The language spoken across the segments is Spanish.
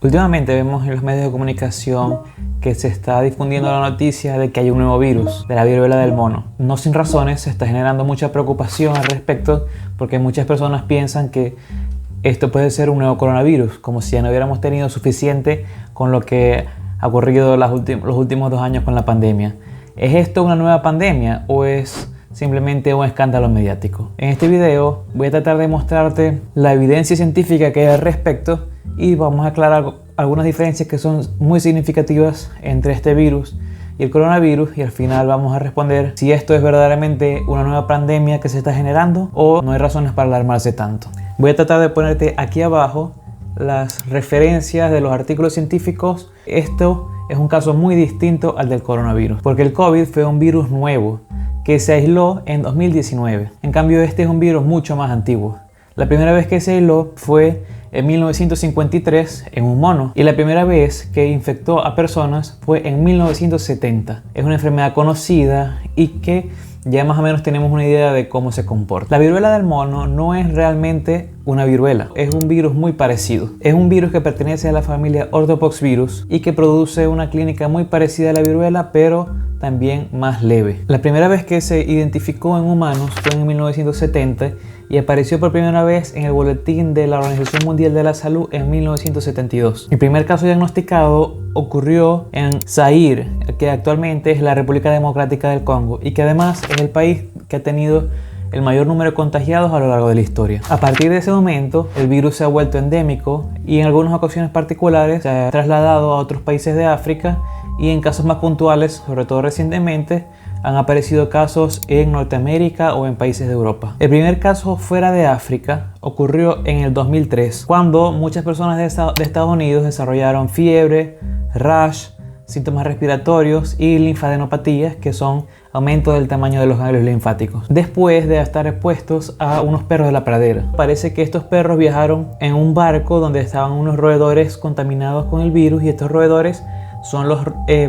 Últimamente vemos en los medios de comunicación que se está difundiendo la noticia de que hay un nuevo virus, de la viruela del mono. No sin razones se está generando mucha preocupación al respecto porque muchas personas piensan que esto puede ser un nuevo coronavirus, como si ya no hubiéramos tenido suficiente con lo que ha ocurrido los últimos 2 años con la pandemia. ¿Es esto una nueva pandemia o es simplemente un escándalo mediático? En este video voy a tratar de mostrarte la evidencia científica que hay al respecto y vamos a aclarar algunas diferencias que son muy significativas entre este virus y el coronavirus, y al final vamos a responder si esto es verdaderamente una nueva pandemia que se está generando o no hay razones para alarmarse tanto. Voy a tratar de ponerte aquí abajo las referencias de los artículos científicos. Esto es un caso muy distinto al del coronavirus, porque el COVID fue un virus nuevo que se aisló en 2019. En cambio, este es un virus mucho más antiguo. La primera vez que se aisló fue en 1953 en un mono, y la primera vez que infectó a personas fue en 1970. Es una enfermedad conocida y que ya más o menos tenemos una idea de cómo se comporta. La viruela del mono no es realmente una viruela, es un virus muy parecido. Es un virus que pertenece a la familia Orthopoxvirus y que produce una clínica muy parecida a la viruela, pero también más leve. La primera vez que se identificó en humanos fue en 1970 y apareció por primera vez en el boletín de la Organización Mundial de la Salud en 1972. El primer caso diagnosticado ocurrió en Zaire, que actualmente es la República Democrática del Congo y que además es el país que ha tenido el mayor número de contagiados a lo largo de la historia. A partir de ese momento, el virus se ha vuelto endémico y en algunas ocasiones particulares se ha trasladado a otros países de África, y en casos más puntuales, sobre todo recientemente, han aparecido casos en Norteamérica o en países de Europa. El primer caso fuera de África ocurrió en el 2003, cuando muchas personas de Estados Unidos desarrollaron fiebre, rash, síntomas respiratorios y linfadenopatías, que son aumento del tamaño de los ganglios linfáticos, después de estar expuestos a unos perros de la pradera. Parece que estos perros viajaron en un barco donde estaban unos roedores contaminados con el virus, y estos roedores son los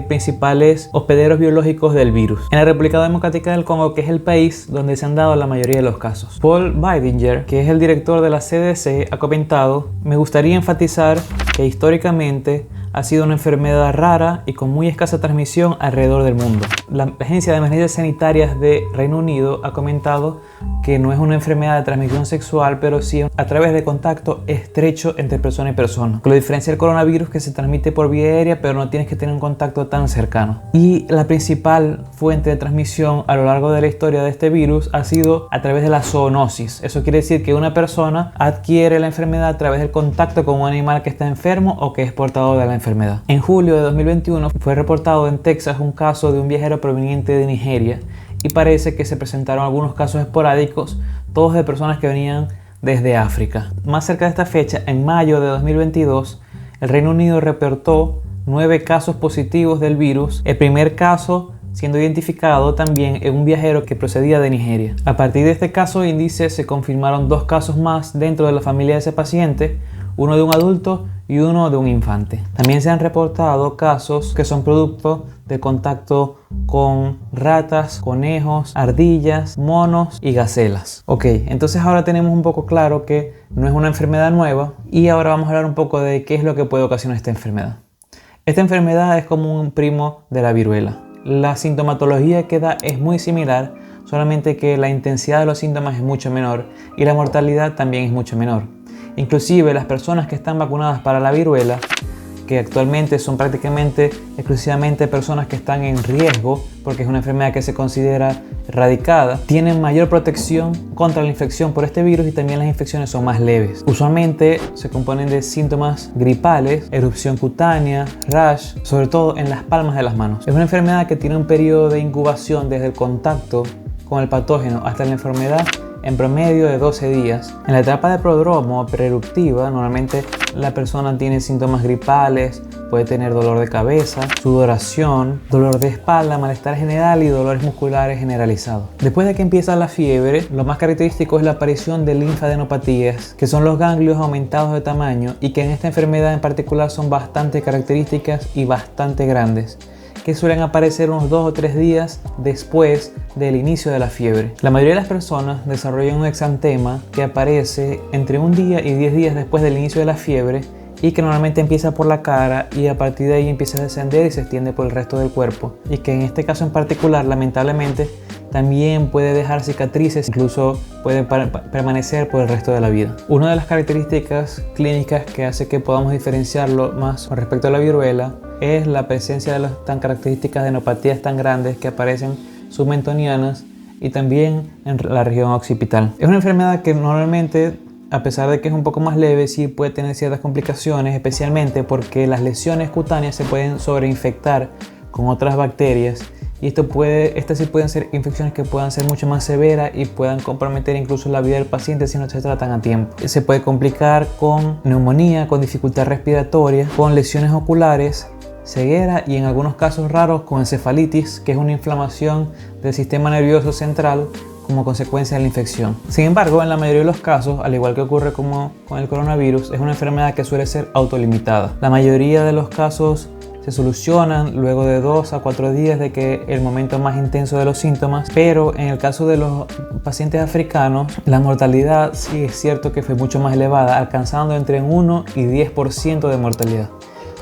principales hospederos biológicos del virus. En la República Democrática del Congo, que es el país donde se han dado la mayoría de los casos, Paul Weidinger, que es el director de la CDC, ha comentado: me gustaría enfatizar que históricamente ha sido una enfermedad rara y con muy escasa transmisión alrededor del mundo. La Agencia de Emergencias Sanitarias de Reino Unido ha comentado que no es una enfermedad de transmisión sexual, pero sí a través de contacto estrecho entre persona y persona. Lo diferencia el coronavirus, que se transmite por vía aérea, pero no tienes que tener un contacto tan cercano. Y la principal fuente de transmisión a lo largo de la historia de este virus ha sido a través de la zoonosis. Eso quiere decir que una persona adquiere la enfermedad a través del contacto con un animal que está enfermo o que es portador de la enfermedad. En julio de 2021 fue reportado en Texas un caso de un viajero proveniente de Nigeria, y parece que se presentaron algunos casos esporádicos, todos de personas que venían desde África. Más cerca de esta fecha, en mayo de 2022, el Reino Unido reportó 9 casos positivos del virus, el primer caso siendo identificado también en un viajero que procedía de Nigeria. A partir de este caso índice se confirmaron 2 casos más dentro de la familia de ese paciente, uno de un adulto y uno de un infante. También se han reportado casos que son producto de contacto con ratas, conejos, ardillas, monos y gacelas. Ok, entonces ahora tenemos un poco claro que no es una enfermedad nueva, y ahora vamos a hablar un poco de qué es lo que puede ocasionar esta enfermedad. Esta enfermedad es como un primo de la viruela. La sintomatología que da es muy similar, solamente que la intensidad de los síntomas es mucho menor y la mortalidad también es mucho menor. Inclusive las personas que están vacunadas para la viruela, que actualmente son prácticamente exclusivamente personas que están en riesgo porque es una enfermedad que se considera erradicada, tienen mayor protección contra la infección por este virus, y también las infecciones son más leves. Usualmente se componen de síntomas gripales, erupción cutánea, rash, sobre todo en las palmas de las manos. Es una enfermedad que tiene un periodo de incubación desde el contacto con el patógeno hasta la enfermedad en promedio de 12 días. En la etapa de prodromo preeruptiva, normalmente la persona tiene síntomas gripales, puede tener dolor de cabeza, sudoración, dolor de espalda, malestar general y dolores musculares generalizados. Después de que empieza la fiebre, lo más característico es la aparición de linfadenopatías, que son los ganglios aumentados de tamaño y que en esta enfermedad en particular son bastante características y bastante grandes, que suelen aparecer unos 2 o 3 días después del inicio de la fiebre. La mayoría de las personas desarrollan un exantema que aparece entre 1 día y 10 días después del inicio de la fiebre y que normalmente empieza por la cara y a partir de ahí empieza a descender y se extiende por el resto del cuerpo, y que en este caso en particular, lamentablemente, también puede dejar cicatrices, incluso puede permanecer por el resto de la vida. Una de las características clínicas que hace que podamos diferenciarlo más con respecto a la viruela es la presencia de las tan características de enopatías tan grandes que aparecen submentonianas y también en la región occipital. Es una enfermedad que normalmente, a pesar de que es un poco más leve, sí puede tener ciertas complicaciones, especialmente porque las lesiones cutáneas se pueden sobreinfectar con otras bacterias, y estas sí pueden ser infecciones que puedan ser mucho más severas y puedan comprometer incluso la vida del paciente si no se tratan a tiempo. Se puede complicar con neumonía, con dificultad respiratoria, con lesiones oculares, ceguera y en algunos casos raros con encefalitis, que es una inflamación del sistema nervioso central como consecuencia de la infección. Sin embargo, en la mayoría de los casos, al igual que ocurre como con el coronavirus, es una enfermedad que suele ser autolimitada. La mayoría de los casos se solucionan luego de 2 a 4 días de que el momento más intenso de los síntomas, pero en el caso de los pacientes africanos, la mortalidad sí es cierto que fue mucho más elevada, alcanzando entre 1 y 10% de mortalidad.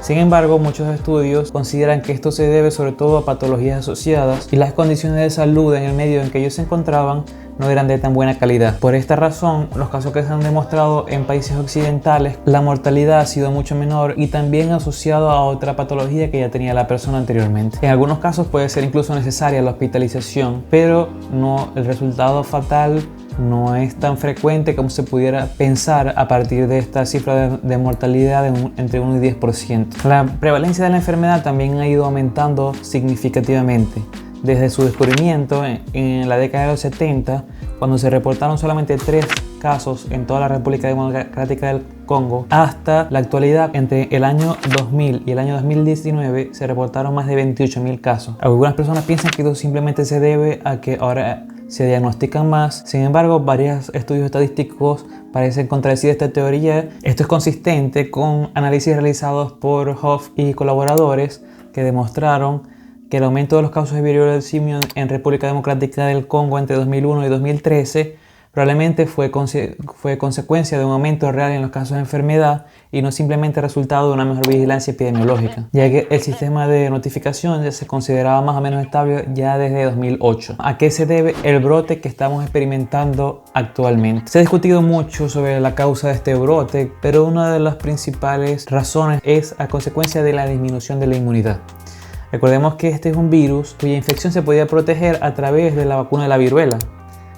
Sin embargo, muchos estudios consideran que esto se debe sobre todo a patologías asociadas y las condiciones de salud en el medio en que ellos se encontraban no eran de tan buena calidad. Por esta razón, los casos que se han demostrado en países occidentales, la mortalidad ha sido mucho menor y también asociado a otra patología que ya tenía la persona anteriormente. En algunos casos puede ser incluso necesaria la hospitalización, pero el resultado fatal no es tan frecuente como se pudiera pensar a partir de esta cifra de mortalidad entre 1 y 10%. La prevalencia de la enfermedad también ha ido aumentando significativamente. Desde su descubrimiento en la década de los 70, cuando se reportaron solamente 3 casos en toda la República Democrática del Congo, hasta la actualidad, entre el año 2000 y el año 2019, se reportaron más de 28.000 casos. Algunas personas piensan que esto simplemente se debe a que ahora se diagnostican más. Sin embargo, varios estudios estadísticos parecen contradecir esta teoría. Esto es consistente con análisis realizados por Hoff y colaboradores que demostraron que el aumento de los casos de viruela del simio en República Democrática del Congo entre 2001 y 2013 probablemente fue consecuencia de un aumento real en los casos de enfermedad y no simplemente resultado de una mejor vigilancia epidemiológica, ya que el sistema de notificación ya se consideraba más o menos estable ya desde 2008. ¿A qué se debe el brote que estamos experimentando actualmente? Se ha discutido mucho sobre la causa de este brote, pero una de las principales razones es a consecuencia de la disminución de la inmunidad. Recordemos que este es un virus cuya infección se podía proteger a través de la vacuna de la viruela,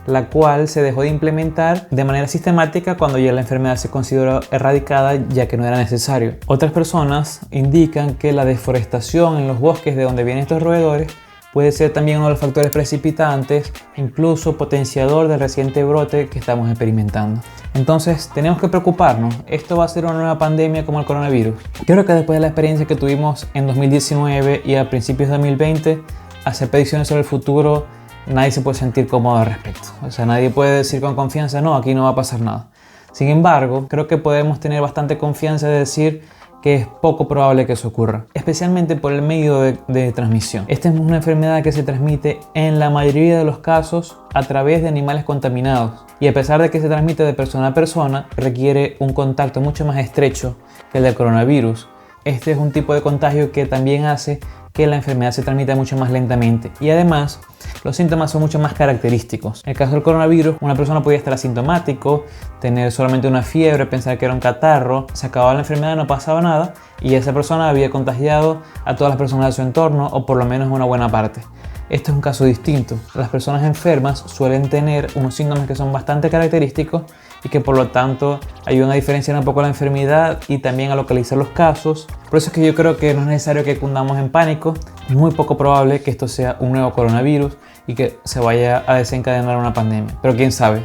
la cual se dejó de implementar de manera sistemática cuando ya la enfermedad se consideró erradicada, ya que no era necesario. Otras personas indican que la deforestación en los bosques de donde vienen estos roedores puede ser también uno de los factores precipitantes, incluso potenciador del reciente brote que estamos experimentando. Entonces tenemos que preocuparnos. ¿Esto va a ser una nueva pandemia como el coronavirus? Creo que después de la experiencia que tuvimos en 2019 y a principios de 2020, hacer predicciones sobre el futuro, nadie se puede sentir cómodo al respecto. O sea, nadie puede decir con confianza, no, aquí no va a pasar nada. Sin embargo, creo que podemos tener bastante confianza de decir que es poco probable que eso ocurra, especialmente por el medio de transmisión. Esta es una enfermedad que se transmite en la mayoría de los casos a través de animales contaminados, y a pesar de que se transmite de persona a persona, requiere un contacto mucho más estrecho que el del coronavirus. Este es un tipo de contagio que también hace que la enfermedad se transmita mucho más lentamente, y además los síntomas son mucho más característicos. En el caso del coronavirus, una persona podía estar asintomático, tener solamente una fiebre, pensar que era un catarro, se acababa la enfermedad, no pasaba nada y esa persona había contagiado a todas las personas de su entorno, o por lo menos una buena parte. Este es un caso distinto. Las personas enfermas suelen tener unos síntomas que son bastante característicos y que por lo tanto ayudan a diferenciar un poco la enfermedad y también a localizar los casos. Por eso es que yo creo que no es necesario que cundamos en pánico. Es muy poco probable que esto sea un nuevo coronavirus y que se vaya a desencadenar una pandemia. Pero quién sabe,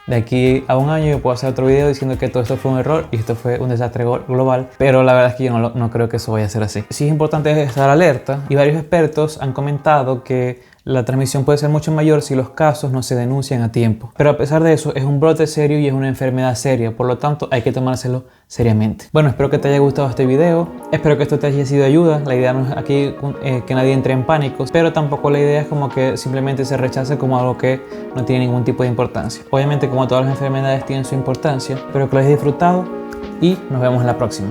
de aquí a un año yo puedo hacer otro video diciendo que todo esto fue un error y esto fue un desastre global, pero la verdad es que yo no creo que eso vaya a ser así. Sí es importante estar alerta, y varios expertos han comentado que la transmisión puede ser mucho mayor si los casos no se denuncian a tiempo. Pero a pesar de eso, es un brote serio y es una enfermedad seria, por lo tanto hay que tomárselo seriamente. Bueno, espero que te haya gustado este video, espero que esto te haya sido de ayuda. La idea no es aquí que nadie entre en pánico, pero tampoco la idea es como que simplemente se rechace como algo que no tiene ningún tipo de importancia. Obviamente, como todas las enfermedades tienen su importancia, espero que lo hayas disfrutado y nos vemos en la próxima.